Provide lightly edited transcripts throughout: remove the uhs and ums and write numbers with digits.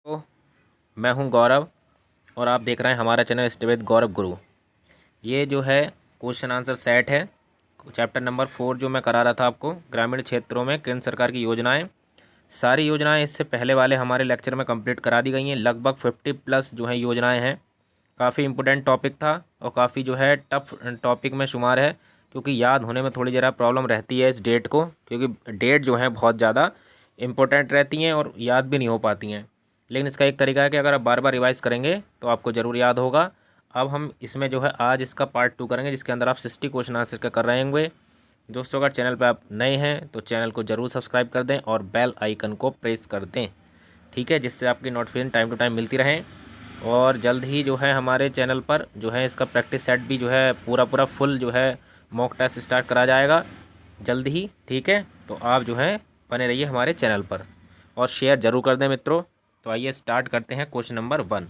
तो मैं हूं गौरव और आप देख रहे हैं हमारा चैनल स्टे विद गौरव गुरु। ये जो है क्वेश्चन आंसर सेट है, चैप्टर नंबर 4 जो मैं करा रहा था आपको, ग्रामीण क्षेत्रों में केंद्र सरकार की योजनाएं। सारी योजनाएं इससे पहले वाले हमारे लेक्चर में कंप्लीट करा दी गई हैं। लगभग 50+ जो है योजनाएं हैं। काफ़ी इंपॉर्टेंट टॉपिक था और काफ़ी जो है टफ टॉपिक में शुमार है, क्योंकि याद होने में थोड़ी ज़रा प्रॉब्लम रहती है इस डेट को, क्योंकि डेट जो है बहुत ज़्यादा इंपॉर्टेंट रहती हैं और याद भी नहीं हो पाती हैं। लेकिन इसका एक तरीका है कि अगर आप बार बार रिवाइज़ करेंगे तो आपको ज़रूर याद होगा। अब हम इसमें जो है आज इसका पार्ट 2 करेंगे, जिसके अंदर आप 60 क्वेश्चन आंसर का कर रहे होंगे। दोस्तों, अगर चैनल पर आप नए हैं तो चैनल को ज़रूर सब्सक्राइब कर दें और बेल आइकन को प्रेस कर दें, ठीक है, जिससे आपकी नोटिफिकेशन टाइम टू टाइम मिलती रहे। और जल्द ही जो है हमारे चैनल पर जो है इसका प्रैक्टिस सेट भी जो है पूरा फुल जो है मॉक टेस्ट स्टार्ट करा जाएगा जल्द ही, ठीक है। तो आप जो है बने रहिए हमारे चैनल पर और शेयर ज़रूर कर दें मित्रों। तो आइए स्टार्ट करते हैं क्वेश्चन नंबर 1।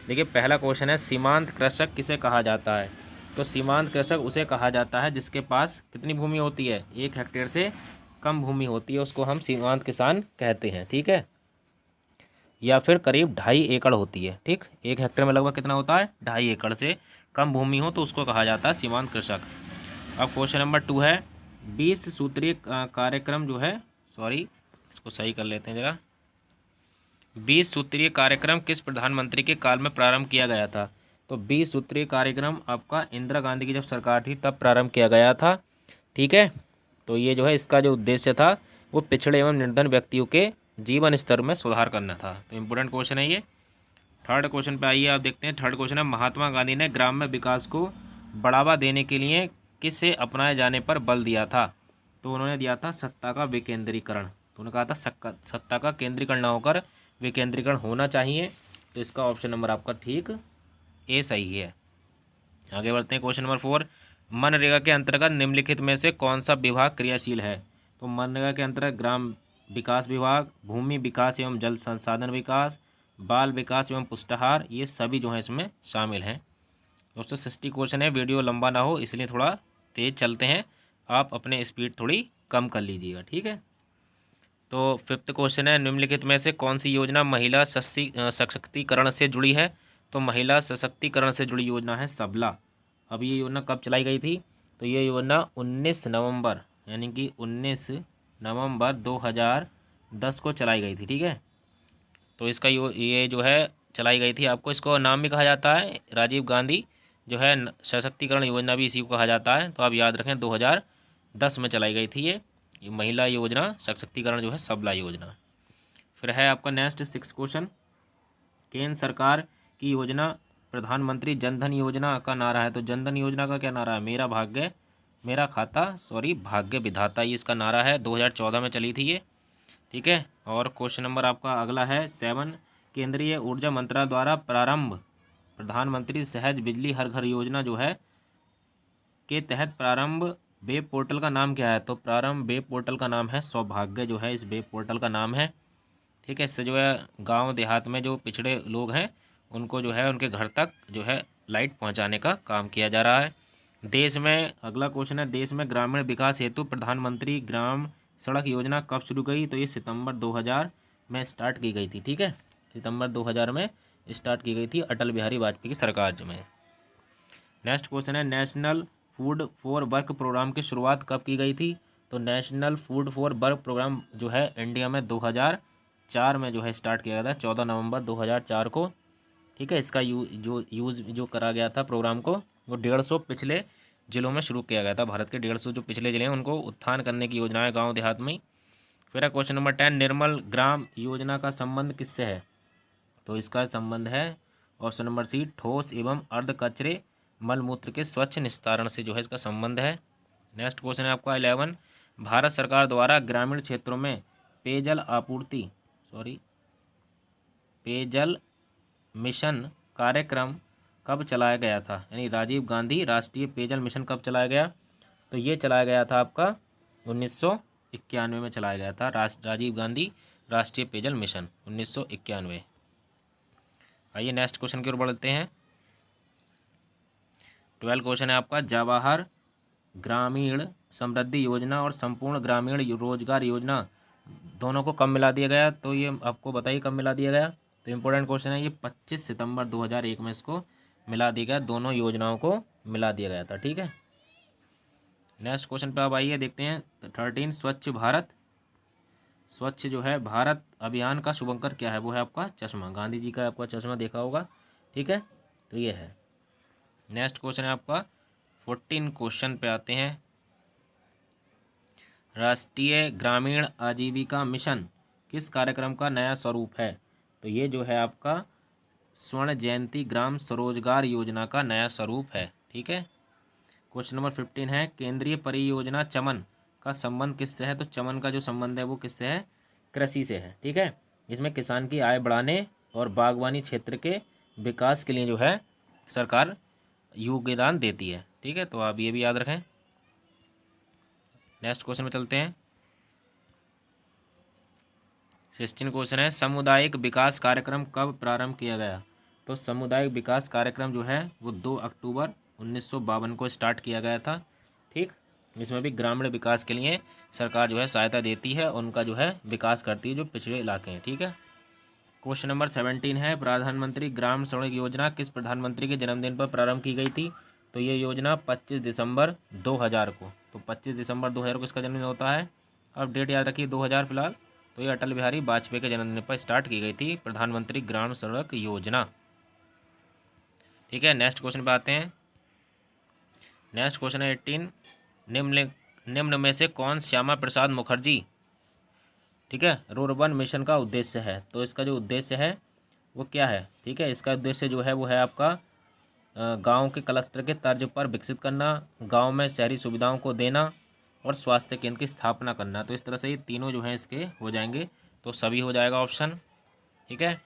देखिए, पहला क्वेश्चन है, सीमांत कृषक किसे कहा जाता है? तो सीमांत कृषक उसे कहा जाता है जिसके पास कितनी भूमि होती है? 1 हेक्टेयर से कम भूमि होती है, उसको हम सीमांत किसान कहते हैं, ठीक है। या फिर करीब 2.5 एकड़ होती है, ठीक। 1 हेक्टेयर में लगभग कितना होता है? 2.5 एकड़ से कम भूमि हो तो उसको कहा जाता है सीमांत कृषक। अब क्वेश्चन नंबर 2 है, 20 सूत्रीय कार्यक्रम जो है, सॉरी इसको सही कर लेते हैं ज़रा। 20 सूत्रीय कार्यक्रम किस प्रधानमंत्री के काल में प्रारंभ किया गया था? तो 20 सूत्रीय कार्यक्रम आपका इंदिरा गांधी की जब सरकार थी तब प्रारंभ किया गया था, ठीक है। तो ये जो है इसका जो उद्देश्य था वो पिछड़े एवं निर्धन व्यक्तियों के जीवन स्तर में सुधार करना था। तो इम्पोर्टेंट क्वेश्चन है ये। थर्ड क्वेश्चन पे आइए, आप देखते हैं। थर्ड क्वेश्चन है, महात्मा गांधी ने ग्राम्य विकास को बढ़ावा देने के लिए किसे अपनाए जाने पर बल दिया था? तो उन्होंने दिया था सत्ता का विकेंद्रीकरण। तो उन्होंने कहा था सत्ता का केंद्रीकरण न होकर विकेंद्रीकरण होना चाहिए। तो इसका ऑप्शन नंबर आपका ठीक ए सही है। आगे बढ़ते हैं क्वेश्चन नंबर 4, मनरेगा के अंतर्गत निम्नलिखित में से कौन सा विभाग क्रियाशील है? तो मनरेगा के अंतर्गत ग्राम विकास विभाग, भूमि विकास एवं जल संसाधन विकास, बाल विकास एवं पुष्टाहार, ये सभी जो है इसमें शामिल हैं। दोस्तों, 60 क्वेश्चन है, वीडियो लंबा ना हो इसलिए थोड़ा तेज़ चलते हैं, आप अपने स्पीड थोड़ी कम कर लीजिएगा, ठीक है। तो 5th क्वेश्चन है, निम्नलिखित में से कौन सी योजना महिला सशक्तिकरण से जुड़ी है? तो महिला सशक्तिकरण से जुड़ी योजना है सबला। अब ये योजना कब चलाई गई थी? तो ये योजना 19 नवंबर यानी कि 19 नवंबर 2010 को चलाई गई थी, ठीक है। तो इसका ये जो है चलाई गई थी, आपको इसको नाम भी कहा जाता है राजीव गांधी जो है सशक्तिकरण योजना भी इसी को कहा जाता है। तो आप याद रखें 2010 में चलाई गई थी ये महिला योजना सशक्तिकरण जो है सबला योजना। फिर है आपका नेक्स्ट 6 क्वेश्चन, केंद्र सरकार की योजना प्रधानमंत्री जनधन योजना का नारा है। तो जनधन योजना का क्या नारा है? मेरा भाग्य मेरा खाता, भाग्य विधाता, ये इसका नारा है। 2014 में चली थी ये, ठीक है। और क्वेश्चन नंबर आपका अगला है 7, केंद्रीय ऊर्जा मंत्रालय द्वारा प्रारंभ प्रधानमंत्री सहज बिजली हर घर योजना जो है के तहत प्रारंभ वेब पोर्टल का नाम क्या है? तो प्रारंभ वेब पोर्टल का नाम है सौभाग्य, जो है इस वेब पोर्टल का नाम है, ठीक है। इससे जो है गांव देहात में जो पिछड़े लोग हैं उनको जो है उनके घर तक जो है लाइट पहुंचाने का काम किया जा रहा है। देश में अगला क्वेश्चन है, देश में ग्रामीण विकास हेतु प्रधानमंत्री ग्राम सड़क योजना कब शुरू गई? तो ये सितंबर 2000 में स्टार्ट की गई थी, ठीक है। सितंबर 2000 में स्टार्ट की गई थी अटल बिहारी वाजपेयी की सरकार में। नेक्स्ट क्वेश्चन है, national food for work programme की शुरुआत कब की गई थी? तो national food for work programme जो है इंडिया में 2004 में जो है स्टार्ट किया गया था, 14 नवंबर 2004 को, ठीक है। इसका यूज़ जो करा गया था प्रोग्राम को, वो 150 पिछले ज़िलों में शुरू किया गया था। भारत के 150 जो पिछले ज़िले हैं उनको उत्थान करने की योजना है गाँव देहात में। फिर क्वेश्चन नंबर 10, निर्मल ग्राम योजना का संबंध किससे है? तो इसका संबंध है ऑप्शन नंबर सी, ठोस एवं अर्ध कचरे मलमूत्र के स्वच्छ निस्तारण से जो है इसका संबंध है। नेक्स्ट क्वेश्चन है आपका 11, भारत सरकार द्वारा ग्रामीण क्षेत्रों में पेयजल मिशन कार्यक्रम कब चलाया गया था? यानी राजीव गांधी राष्ट्रीय पेयजल मिशन कब चलाया गया? तो ये चलाया गया था आपका 1991 में चलाया गया था, राजीव गांधी राष्ट्रीय पेयजल मिशन 1991। आइए नेक्स्ट क्वेश्चन की ओर बढ़ते हैं। 12 क्वेश्चन है आपका, जवाहर ग्रामीण समृद्धि योजना और संपूर्ण ग्रामीण रोजगार योजना दोनों को कब मिला दिया गया? तो ये आपको बताइए कब मिला दिया गया? तो इम्पोर्टेंट क्वेश्चन है ये। 25 सितंबर 2001 में इसको मिला दिया गया, दोनों योजनाओं को मिला दिया गया था। ठीक है, नेक्स्ट क्वेश्चन पे अब आइए देखते हैं 13। स्वच्छ भारत, स्वच्छ जो है भारत अभियान का शुभंकर क्या है? वो है आपका चश्मा, गांधी जी का आपका चश्मा देखा होगा। ठीक है, तो ये है। नेक्स्ट क्वेश्चन है आपका 14 क्वेश्चन पे आते हैं। राष्ट्रीय ग्रामीण आजीविका मिशन किस कार्यक्रम का नया स्वरूप है? तो ये जो है आपका स्वर्ण जयंती ग्राम स्वरोजगार योजना का नया स्वरूप है। ठीक है, क्वेश्चन नंबर 15 है। केंद्रीय परियोजना चमन का संबंध किससे है? तो चमन का जो संबंध है वो किससे है? कृषि से है। ठीक है, इसमें किसान की आय बढ़ाने और बागवानी क्षेत्र के विकास के लिए जो है सरकार योगदान देती है। ठीक है, तो आप ये भी याद रखें। नेक्स्ट क्वेश्चन में चलते हैं। 16 क्वेश्चन है। सामुदायिक विकास कार्यक्रम कब प्रारंभ किया गया? तो सामुदायिक विकास कार्यक्रम जो है वो 2 अक्टूबर 1952 को स्टार्ट किया गया था। ठीक, इसमें भी ग्रामीण विकास के लिए सरकार जो है सहायता देती है, उनका जो है विकास करती है जो पिछड़े इलाके हैं। ठीक है, क्वेश्चन नंबर 17 है। प्रधानमंत्री ग्राम सड़क योजना किस प्रधानमंत्री के जन्मदिन पर प्रारंभ की गई थी? तो ये योजना 25 दिसंबर 2000 को, तो 25 दिसंबर 2000 को इसका जन्मदिन होता है। अब डेट याद रखिए 2000 फिलहाल। तो ये अटल बिहारी वाजपेयी के जन्मदिन पर स्टार्ट की गई थी प्रधानमंत्री ग्राम सड़क योजना। ठीक है, नेक्स्ट क्वेश्चन पे आते हैं। नेक्स्ट क्वेश्चन है 18। निम्न में से कौन श्यामा प्रसाद मुखर्जी, ठीक है, रुर्बन मिशन का उद्देश्य है? तो इसका जो उद्देश्य है वो क्या है? ठीक है, इसका उद्देश्य जो है वो है आपका गांव के क्लस्टर के तर्ज पर विकसित करना, गांव में शहरी सुविधाओं को देना और स्वास्थ्य केंद्र की स्थापना करना। तो इस तरह से ये तीनों जो हैं इसके हो जाएंगे, तो सभी हो जाएगा ऑप्शन। ठीक है,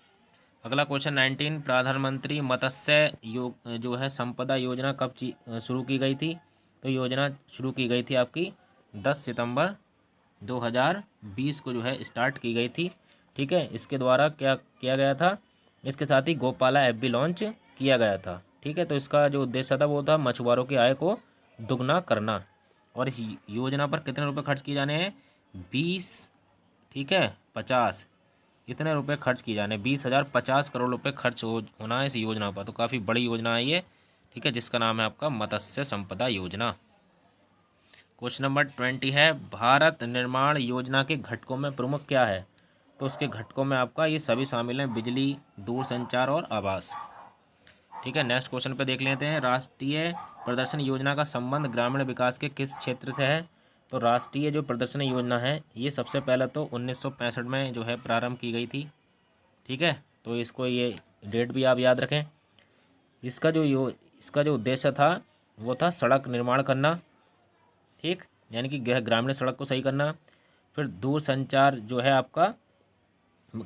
अगला क्वेश्चन 19। प्रधानमंत्री मत्स्य जो है संपदा योजना कब शुरू की गई थी? तो योजना शुरू की गई थी आपकी 10 सितंबर 2020 को जो है स्टार्ट की गई थी। ठीक है, इसके द्वारा क्या किया गया था? इसके साथ ही गोपाला ऐप भी लॉन्च किया गया था। ठीक है, तो इसका जो उद्देश्य था वो था मछुआरों की आय को दुगना करना। और इस योजना पर कितने रुपए खर्च किए जाने हैं? 20, ठीक है, 50, इतने रुपए खर्च किए जाने, 20,050 करोड़ रुपए खर्च होना है इस योजना पर। तो काफ़ी बड़ी योजना है ये। ठीक है, जिसका नाम है आपका मत्स्य संपदा योजना। क्वेश्चन नंबर 20 है। भारत निर्माण योजना के घटकों में प्रमुख क्या है? तो उसके घटकों में आपका ये सभी शामिल हैं, बिजली, दूरसंचार और आवास। ठीक है, नेक्स्ट क्वेश्चन पे देख लेते हैं। राष्ट्रीय प्रदर्शन योजना का संबंध ग्रामीण विकास के किस क्षेत्र से है? तो राष्ट्रीय जो प्रदर्शन योजना है ये सबसे पहले तो 1965 में जो है प्रारंभ की गई थी। ठीक है, तो इसको ये डेट भी आप याद रखें। इसका जो उद्देश्य था वो था सड़क निर्माण करना, ठीक, यानी कि ग्रामीण सड़क को सही करना। फिर दूरसंचार जो है आपका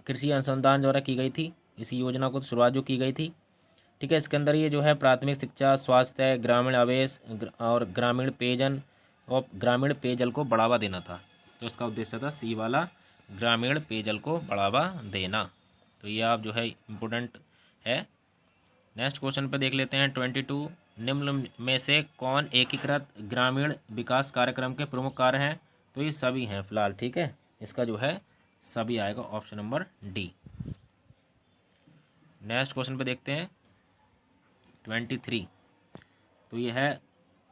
कृषि अनुसंधान द्वारा की गई थी, इसी योजना को शुरुआत जो की गई थी। ठीक है, इसके अंदर ये जो है प्राथमिक शिक्षा, स्वास्थ्य, ग्रामीण आवास और ग्रामीण पेयजल को बढ़ावा देना था। तो इसका उद्देश्य था सी वाला, ग्रामीण पेयजल को बढ़ावा देना। तो ये आप जो है इम्पोर्टेंट है। नेक्स्ट क्वेश्चन पे देख लेते हैं 22। निम्न में से कौन एकीकृत ग्रामीण विकास कार्यक्रम के प्रमुख कार्य हैं? तो ये सभी हैं फिलहाल। ठीक है, इसका जो है सभी आएगा option number D. Next question पे देखते हैं 23। तो ये है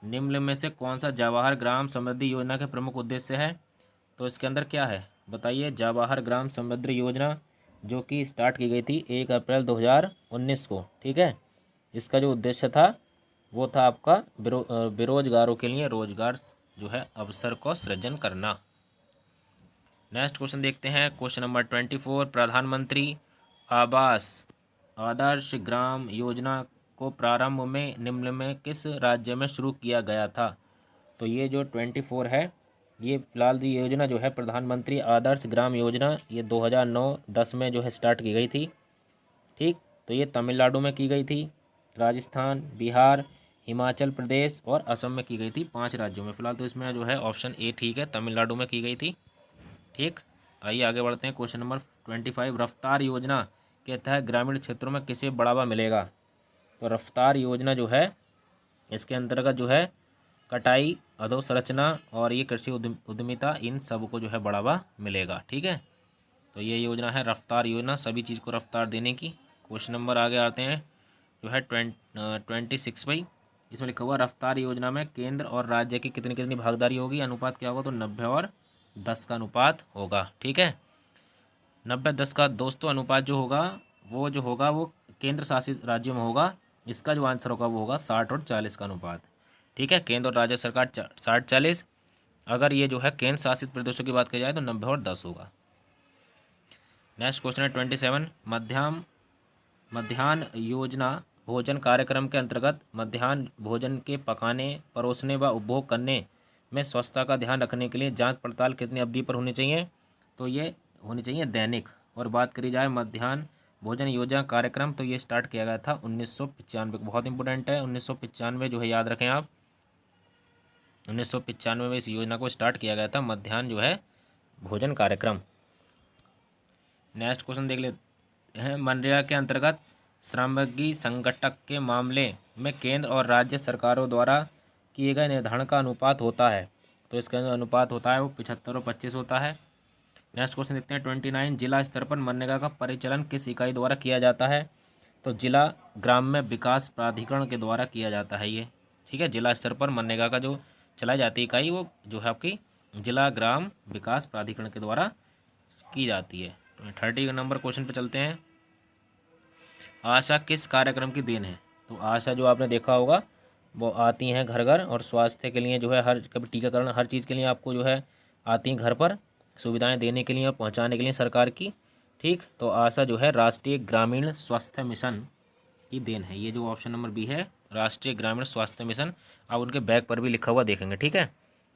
निम्न में से कौन सा जवाहर ग्राम समृद्धि योजना के प्रमुख उद्देश्य है? तो इसके अंदर क्या है बताइए। जवाहर ग्राम समृद्धि योजना जो कि स्टार्ट की गई थी 1 अप्रैल 2019 को। ठीक है, इसका जो उद्देश्य था वो था आपका बेरोजगारों के लिए रोजगार जो है अवसर को सृजन करना। नेक्स्ट क्वेश्चन देखते हैं क्वेश्चन नंबर 24। प्रधानमंत्री आवास आदर्श ग्राम योजना को प्रारंभ में निम्न में किस राज्य में शुरू किया गया था? तो ये जो 24 है ये फिलहाल जो योजना जो है प्रधानमंत्री आदर्श ग्राम योजना ये 2009-10 में जो है स्टार्ट की गई थी। ठीक, तो ये तमिलनाडु में की गई थी, राजस्थान, बिहार, हिमाचल प्रदेश और असम में की गई थी, 5 राज्यों में। फिलहाल तो इसमें जो है ऑप्शन ए ठीक है, तमिलनाडु में की गई थी। ठीक, आइए आगे बढ़ते हैं क्वेश्चन नंबर 25। रफ्तार योजना के तहत ग्रामीण क्षेत्रों में किसे बढ़ावा मिलेगा? तो रफ्तार योजना जो है इसके अंतर्गत जो है कटाई, अधोसंरचना और ये कृषि उद्यमिता, इन सब को जो है बढ़ावा मिलेगा। ठीक है, तो ये योजना है रफ्तार योजना, सभी चीज़ को रफ्तार देने की। क्वेश्चन नंबर आगे आते हैं जो है 26 भाई। इसमें लिखा हुआ रफ्तार योजना में केंद्र और राज्य की कितनी कितनी भागीदारी होगी, अनुपात क्या होगा, तो 90 और 10 का अनुपात होगा। ठीक है, 90-10 का दोस्तों अनुपात जो होगा वो केंद्र शासित राज्यों में होगा। इसका जो आंसर होगा वो होगा 60 और 40 का अनुपात। ठीक है, केंद्र और राज्य सरकार 60-40। अगर ये जो है केंद्र शासित प्रदेशों की बात की जाए तो 90 और 10 होगा। नेक्स्ट क्वेश्चन है 27। मध्याह्न योजना भोजन कार्यक्रम के अंतर्गत मध्याह्न भोजन के पकाने, परोसने व उपभोग करने में स्वच्छता का ध्यान रखने के लिए जांच पड़ताल कितनी अवधि पर होनी चाहिए, तो ये होनी चाहिए दैनिक। और बात करी जाए मध्याह्न भोजन योजना कार्यक्रम, तो ये स्टार्ट किया गया था 1995। बहुत इंपॉर्टेंट है, 1995 जो है याद रखें आप, 1995 में इस योजना को स्टार्ट किया गया था, मध्याह्न जो है भोजन कार्यक्रम। नेक्स्ट क्वेश्चन देख लेते हैं। मनरेगा के अंतर्गत श्रमयोगी संगठक के मामले में केंद्र और राज्य सरकारों द्वारा किए गए निर्धारण का अनुपात होता है, तो इसका जो अनुपात होता है वो 75 और 25 होता है। नेक्स्ट क्वेश्चन देखते हैं 29। जिला स्तर पर मनरेगा का परिचालन किस इकाई द्वारा किया जाता है, तो जिला ग्राम्य विकास प्राधिकरण के द्वारा किया जाता है ये। ठीक है, जिला स्तर पर मनरेगा का जो चलाई जाती इकाई वो जो है आपकी जिला ग्राम विकास प्राधिकरण के द्वारा की जाती है। 30 नंबर क्वेश्चन पे चलते हैं। आशा किस कार्यक्रम की देन है, तो आशा जो आपने देखा होगा वो आती हैं घर घर और स्वास्थ्य के लिए जो है हर कभी टीकाकरण हर चीज़ के लिए आपको जो है आती हैं घर पर सुविधाएं देने के लिए और पहुंचाने के लिए सरकार की। ठीक, तो आशा जो है राष्ट्रीय ग्रामीण स्वास्थ्य मिशन की देन है। ये जो ऑप्शन नंबर बी है राष्ट्रीय ग्रामीण स्वास्थ्य मिशन, आप उनके बैग पर भी लिखा हुआ देखेंगे। ठीक है,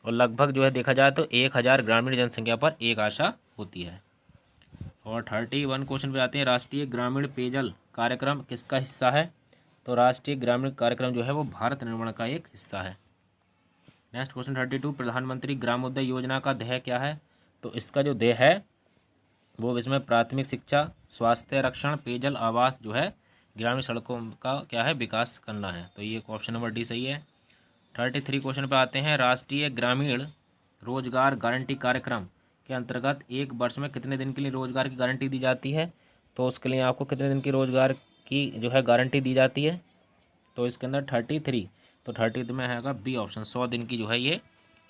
और लगभग जो है देखा जाए तो 1000 ग्रामीण जनसंख्या पर एक आशा होती है। और 31 क्वेश्चन पे आते हैं। राष्ट्रीय ग्रामीण पेयजल कार्यक्रम किसका हिस्सा है, तो राष्ट्रीय ग्रामीण कार्यक्रम जो है वो भारत निर्माण का एक हिस्सा है। Next question 32। प्रधानमंत्री ग्रामोदय योजना का ध्येय क्या है, तो इसका जो ध्येय है वो इसमें प्राथमिक शिक्षा, स्वास्थ्य रक्षण, पेयजल, आवास जो है ग्रामीण सड़कों का क्या है विकास करना है, तो ये ऑप्शन नंबर डी सही है। 33 क्वेश्चन पे आते हैं। राष्ट्रीय ग्रामीण रोजगार गारंटी कार्यक्रम के अंतर्गत एक वर्ष में कितने दिन के लिए रोजगार की गारंटी दी जाती है, तो उसके लिए आपको कितने दिन की रोजगार की जो है गारंटी दी जाती है, तो इसके अंदर 33, तो 30 में आएगा बी ऑप्शन, 100 दिन की जो है ये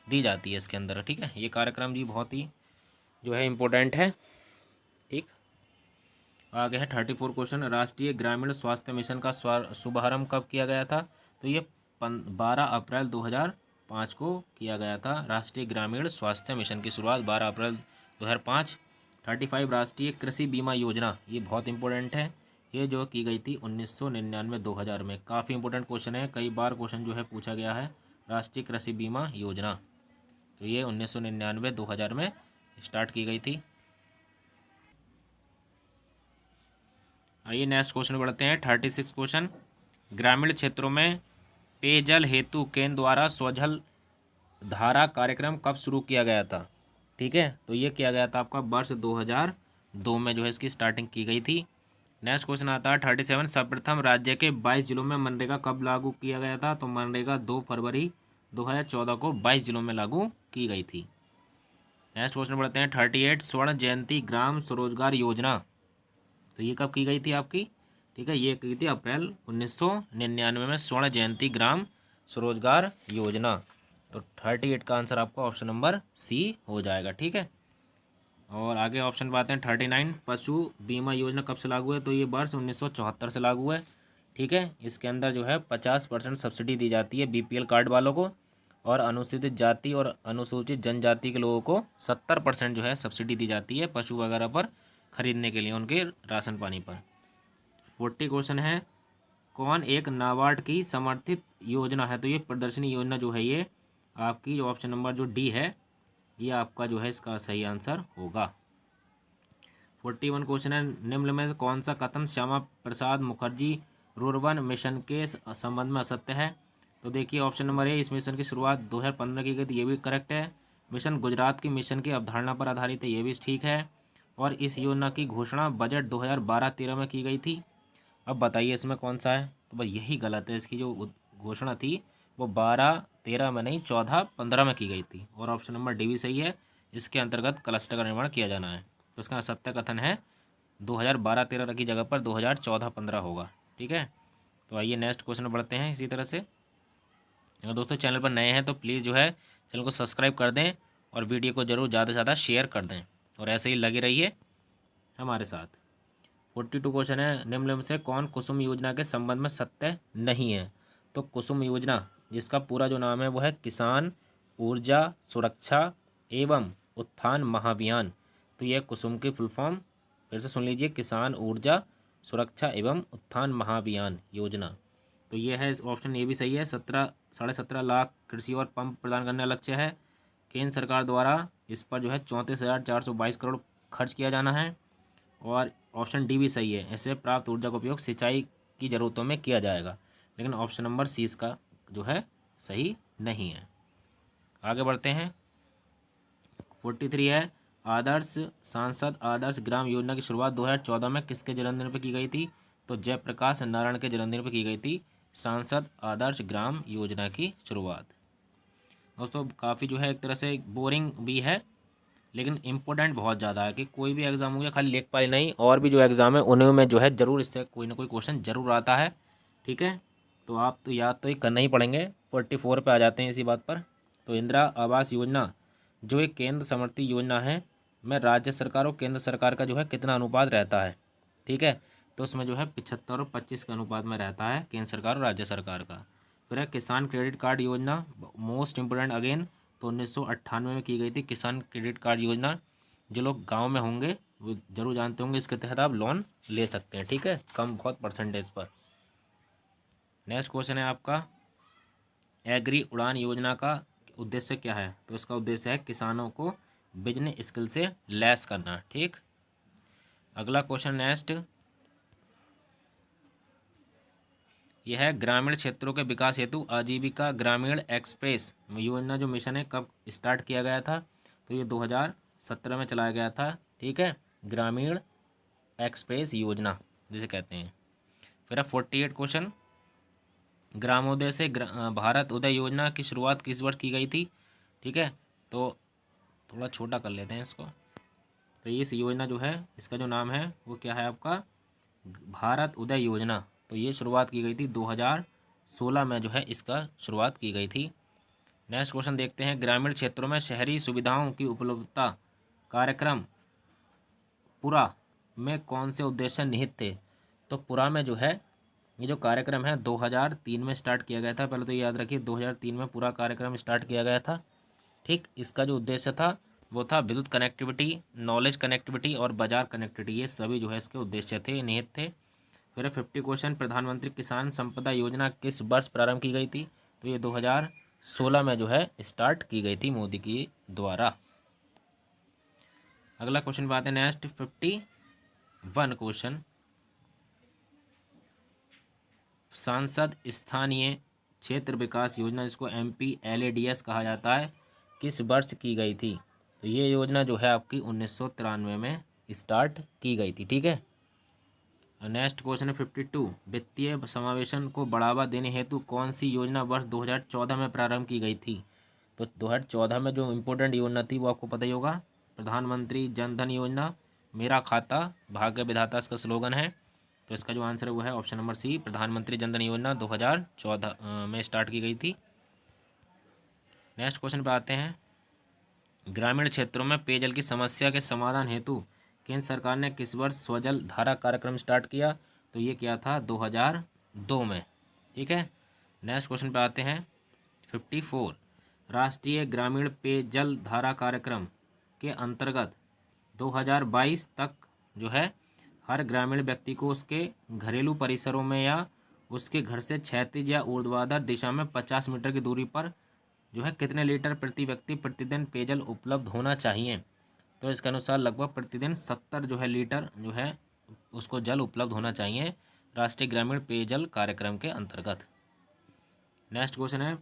दी जाती है इसके अंदर। ठीक है, ये कार्यक्रम जी बहुत ही जो है इम्पोर्टेंट है। ठीक, आगे है 34 क्वेश्चन। राष्ट्रीय ग्रामीण स्वास्थ्य मिशन का शुभारंभ कब किया गया था, तो ये 12 अप्रैल 2005 को किया गया था। राष्ट्रीय ग्रामीण स्वास्थ्य मिशन की शुरुआत 12 अप्रैल 2005। 35 राष्ट्रीय कृषि बीमा योजना, ये बहुत इंपॉर्टेंट है, ये जो की गई थी 1999-2000 में। काफ़ी इंपॉर्टेंट क्वेश्चन है, कई बार क्वेश्चन जो है पूछा गया है। राष्ट्रीय कृषि बीमा योजना, तो ये 1999-2000 में स्टार्ट की गई थी। आइए नेक्स्ट क्वेश्चन बढ़ते हैं। 36 क्वेश्चन। ग्रामीण क्षेत्रों में पेयजल हेतु केंद्र द्वारा स्वजल धारा कार्यक्रम कब शुरू किया गया था, ठीक है, तो ये किया गया था आपका वर्ष 2002 में जो है इसकी स्टार्टिंग की गई थी। नेक्स्ट क्वेश्चन आता है 37। सर्वप्रथम राज्य के 22 जिलों में मनरेगा कब लागू किया गया था, तो मनरेगा 2 फरवरी 2014 को 22 जिलों में लागू की गई थी। नेक्स्ट क्वेश्चन बढ़ते हैं 38। स्वर्ण जयंती ग्राम स्वरोजगार योजना, तो ये कब की गई थी आपकी, ठीक है, ये की थी अप्रैल 1999 में स्वर्ण जयंती ग्राम स्वरोजगार योजना। तो 38 का आंसर आपका ऑप्शन नंबर सी हो जाएगा। ठीक है, और आगे ऑप्शन पे आते हैं 39। पशु बीमा योजना कब से लागू है, तो ये वर्ष 1974 से लागू है। ठीक है, इसके अंदर जो है 50% सब्सिडी दी जाती है बीपीएल कार्ड वालों को, और अनुसूचित जाति और अनुसूचित जनजाति के लोगों को 70% जो है सब्सिडी दी जाती है पशु वगैरह पर खरीदने के लिए, उनके राशन पानी पर। 40 क्वेश्चन है। कौन एक नाबार्ड की समर्थित योजना है, तो ये प्रदर्शनी योजना जो है ये आपकी जो ऑप्शन नंबर जो डी है ये आपका जो है इसका सही आंसर होगा। 41 क्वेश्चन है। निम्न में से कौन सा कथन श्यामा प्रसाद मुखर्जी रुर्बन मिशन के संबंध में असत्य है, तो देखिए ऑप्शन नंबर ए, इस मिशन की शुरुआत 2015 की गई थी, ये भी करेक्ट है। मिशन गुजरात की मिशन की अवधारणा पर आधारित है, ये भी ठीक है। और इस योजना की घोषणा बजट 2012-13 में की गई थी। अब बताइए इसमें कौन सा है, तो भाई यही गलत है, इसकी जो घोषणा थी वो 12-13 में नहीं 14-15 में की गई थी, और ऑप्शन नंबर डी भी सही है, इसके अंतर्गत क्लस्टर का निर्माण किया जाना है। तो इसका सत्य कथन है 2012-13 की जगह पर 2014-15 होगा। ठीक है, तो आइए नेक्स्ट क्वेश्चन बढ़ते हैं इसी तरह से। अगर दोस्तों चैनल पर नए हैं तो प्लीज़ जो है चैनल को सब्सक्राइब कर दें और वीडियो को ज़रूर ज़्यादा से ज़्यादा शेयर कर दें और ऐसे ही लगे रहिए हमारे साथ। 42 क्वेश्चन है, निम्न में से कौन कुसुम योजना के संबंध में सत्य नहीं है? तो कुसुम योजना जिसका पूरा जो नाम है वो है किसान ऊर्जा सुरक्षा एवं उत्थान महाभियान। तो यह कुसुम की फुल फॉर्म फिर से सुन लीजिए, किसान ऊर्जा सुरक्षा एवं उत्थान महाभियान योजना। तो ये है ऑप्शन ए भी सही है। 17.5 लाख कृषि और पंप प्रदान करने का लक्ष्य है। केंद्र सरकार द्वारा इस पर जो है 34,422 करोड़ खर्च किया जाना है। और ऑप्शन डी भी सही है, इससे प्राप्त ऊर्जा का उपयोग सिंचाई की ज़रूरतों में किया जाएगा। लेकिन ऑप्शन नंबर सी इसका जो है सही नहीं है। आगे बढ़ते हैं। 43 है, आदर्श सांसद आदर्श ग्राम योजना की शुरुआत 2014 में किसके जन्मदिन पर की गई थी? तो जयप्रकाश नारायण के जन्मदिन पर की गई थी सांसद आदर्श ग्राम योजना की शुरुआत। दोस्तों काफ़ी जो है एक तरह से बोरिंग भी है लेकिन इम्पोर्टेंट बहुत ज़्यादा है कि कोई भी एग्ज़ाम हो गया खाली लेखपाल नहीं, और भी जो एग्ज़ाम है उन्हीं में जो है ज़रूर इससे कोई ना कोई क्वेश्चन ज़रूर आता है। ठीक है, तो आप तो याद तो ये करना ही पड़ेंगे। 44 पे आ जाते हैं इसी बात पर। तो इंदिरा आवास योजना जो एक केंद्र समर्थित योजना है में राज्य सरकार और केंद्र सरकार का जो है कितना अनुपात रहता है? ठीक है, तो उसमें जो है 75 और 25 के अनुपात में रहता है केंद्र सरकार और राज्य सरकार का। फिर है किसान क्रेडिट कार्ड योजना, मोस्ट इम्पोर्टेंट अगेन। तो 1998 में की गई थी किसान क्रेडिट कार्ड योजना। जो लोग गांव में होंगे वो जरूर जानते होंगे, इसके तहत आप लोन ले सकते हैं। ठीक है, कम बहुत परसेंटेज पर। नेक्स्ट क्वेश्चन है आपका, एग्री उड़ान योजना का उद्देश्य क्या है? तो इसका उद्देश्य है किसानों को बिजनेस स्किल से लैस करना। ठीक, अगला क्वेश्चन नेक्स्ट यह है, ग्रामीण क्षेत्रों के विकास हेतु आजीविका ग्रामीण एक्सप्रेस योजना जो मिशन है कब स्टार्ट किया गया था? तो ये 2017 में चलाया गया था। ठीक है, ग्रामीण एक्सप्रेस योजना जिसे कहते हैं। फिर 48 क्वेश्चन, ग्रामोदय से भारत उदय योजना की शुरुआत किस वर्ष की गई थी? ठीक है, तो थोड़ा छोटा कर लेते हैं इसको। तो इस योजना जो है इसका जो नाम है वो क्या है आपका? भारत उदय योजना। तो ये शुरुआत की गई थी 2016 में जो है इसका शुरुआत की गई थी। नेक्स्ट क्वेश्चन देखते हैं, ग्रामीण क्षेत्रों में शहरी सुविधाओं की उपलब्धता कार्यक्रम पूरा में कौन से उद्देश्य निहित थे? तो पूरा में जो है ये जो कार्यक्रम है 2003 में स्टार्ट किया गया था। पहले तो याद रखिए 2003 में पूरा कार्यक्रम स्टार्ट किया गया था। ठीक, इसका जो उद्देश्य था वो था विद्युत कनेक्टिविटी, नॉलेज कनेक्टिविटी और बाजार कनेक्टिविटी, ये सभी जो है इसके उद्देश्य थे, निहित थे। फिर 50 क्वेश्चन, प्रधानमंत्री किसान संपदा योजना किस वर्ष प्रारंभ की गई थी? तो ये 2016 में जो है स्टार्ट की गई थी मोदी की द्वारा। अगला क्वेश्चन बात है नेक्स्ट 51 क्वेश्चन, सांसद स्थानीय क्षेत्र विकास योजना जिसको MPLADS कहा जाता है किस वर्ष की गई थी? तो ये योजना जो है आपकी 1993 में स्टार्ट की गई थी। ठीक है, नेक्स्ट क्वेश्चन है 52, वित्तीय समावेशन को बढ़ावा देने हेतु कौन सी योजना वर्ष 2014 में प्रारंभ की गई थी? तो 2014 में जो इम्पोर्टेंट योजना थी वो आपको पता ही होगा, प्रधानमंत्री जन धन योजना, मेरा खाता भाग्य विधाता इसका स्लोगन है। तो इसका जो आंसर है वो है ऑप्शन नंबर सी, प्रधानमंत्री जन धन योजना 2014 में स्टार्ट की गई थी। नेक्स्ट क्वेश्चन पे आते हैं, ग्रामीण क्षेत्रों में पेयजल की समस्या के समाधान हेतु केंद्र सरकार ने किस वर्ष स्वजल धारा कार्यक्रम स्टार्ट किया? तो ये किया था 2002 में। ठीक है, नेक्स्ट क्वेश्चन पे आते हैं 54, राष्ट्रीय ग्रामीण पेयजल धारा कार्यक्रम के अंतर्गत 2022 तक जो है हर ग्रामीण व्यक्ति को उसके घरेलू परिसरों में या उसके घर से क्षैतिज या ऊर्ध्वाधर दिशा में 50 मीटर की दूरी पर जो है कितने लीटर प्रति व्यक्ति प्रतिदिन पेयजल उपलब्ध होना चाहिए? तो इसके अनुसार लगभग प्रतिदिन 70 जो है लीटर जो है उसको जल उपलब्ध होना चाहिए राष्ट्रीय ग्रामीण पेयजल कार्यक्रम के अंतर्गत। नेक्स्ट क्वेश्चन है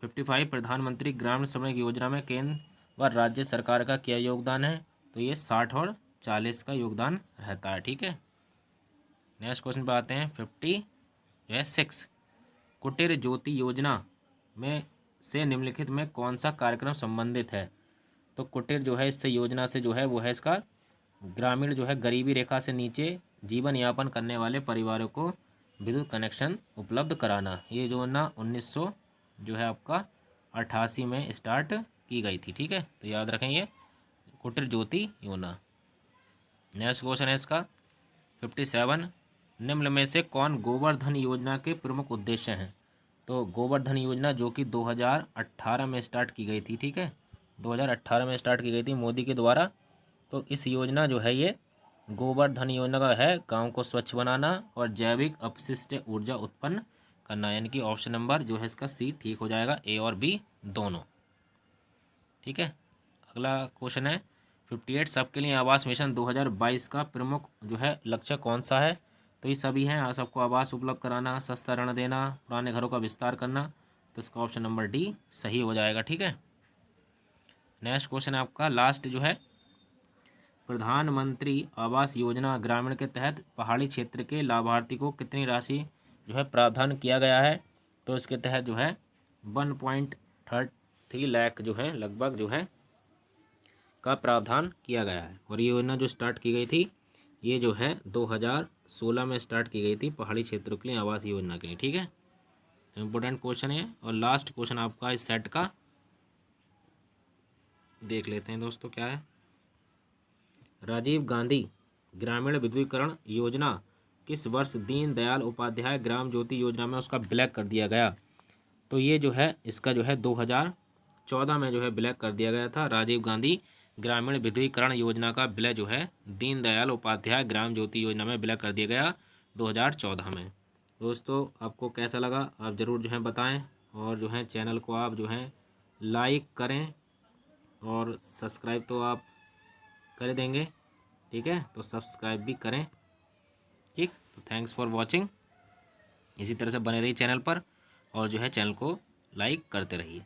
55, प्रधानमंत्री ग्रामीण सड़क योजना में केंद्र व राज्य सरकार का क्या योगदान है? तो ये 60 और 40 का योगदान रहता है। ठीक है, नेक्स्ट क्वेश्चन पे आते हैं 56, कुटीर ज्योति योजना में से निम्नलिखित में कौन सा कार्यक्रम संबंधित है? तो कुटीर जो है इससे योजना से जो है वो है इसका ग्रामीण जो है गरीबी रेखा से नीचे जीवन यापन करने वाले परिवारों को विद्युत कनेक्शन उपलब्ध कराना। ये जो ना 1900 जो है आपका 88 में स्टार्ट की गई थी। ठीक है, तो याद रखें ये कुटीर ज्योति योजना। नेक्स्ट क्वेश्चन है इसका 57, निम्न में से कौन गोवर्धन योजना के प्रमुख उद्देश्य हैं? तो गोवर्धन योजना जो कि 2018 में स्टार्ट की गई थी। ठीक है, 2018 में स्टार्ट की गई थी मोदी के द्वारा। तो इस योजना जो है ये गोवर्धन योजना का है गांव को स्वच्छ बनाना और जैविक अपशिष्ट ऊर्जा उत्पन्न करना, यानी कि ऑप्शन नंबर जो है इसका सी ठीक हो जाएगा, ए और बी दोनों। ठीक है, अगला क्वेश्चन है 58, सबके लिए आवास मिशन 2022 का प्रमुख जो है लक्ष्य कौन सा है? तो ये सभी हैं, सबको आवास उपलब्ध कराना, सस्ता ऋण देना, पुराने घरों का विस्तार करना। तो इसका ऑप्शन नंबर डी सही हो जाएगा। ठीक है, नेक्स्ट क्वेश्चन है आपका लास्ट जो है, प्रधानमंत्री आवास योजना ग्रामीण के तहत पहाड़ी क्षेत्र के लाभार्थी को कितनी राशि जो है प्रावधान किया गया है? तो इसके तहत जो है 1.33 लाख जो है लगभग जो है का प्रावधान किया गया है। और ये योजना जो स्टार्ट की गई थी ये जो है 2016 में स्टार्ट की गई थी पहाड़ी क्षेत्रों के लिए आवास योजना के लिए। ठीक है, तो इम्पोर्टेंट क्वेश्चन है। और लास्ट क्वेश्चन आपका इस सेट का देख लेते हैं दोस्तों, क्या है? राजीव गांधी ग्रामीण विद्युतीकरण योजना किस वर्ष दीनदयाल उपाध्याय ग्राम ज्योति योजना में उसका ब्लैक कर दिया गया? तो ये जो है इसका जो है 2014 में जो है ब्लैक कर दिया गया था। राजीव गांधी ग्रामीण विद्युतीकरण योजना का विलय जो है दीनदयाल उपाध्याय ग्राम ज्योति योजना में विलय कर दिया गया 2014 में। दोस्तों आपको कैसा लगा आप ज़रूर जो है बताएं, और जो है चैनल को आप जो है लाइक करें और सब्सक्राइब तो आप कर देंगे। ठीक है, तो सब्सक्राइब भी करें। ठीक, तो थैंक्स फॉर वॉचिंग। इसी तरह से बने रहिए चैनल पर और जो है चैनल को लाइक करते रहिए।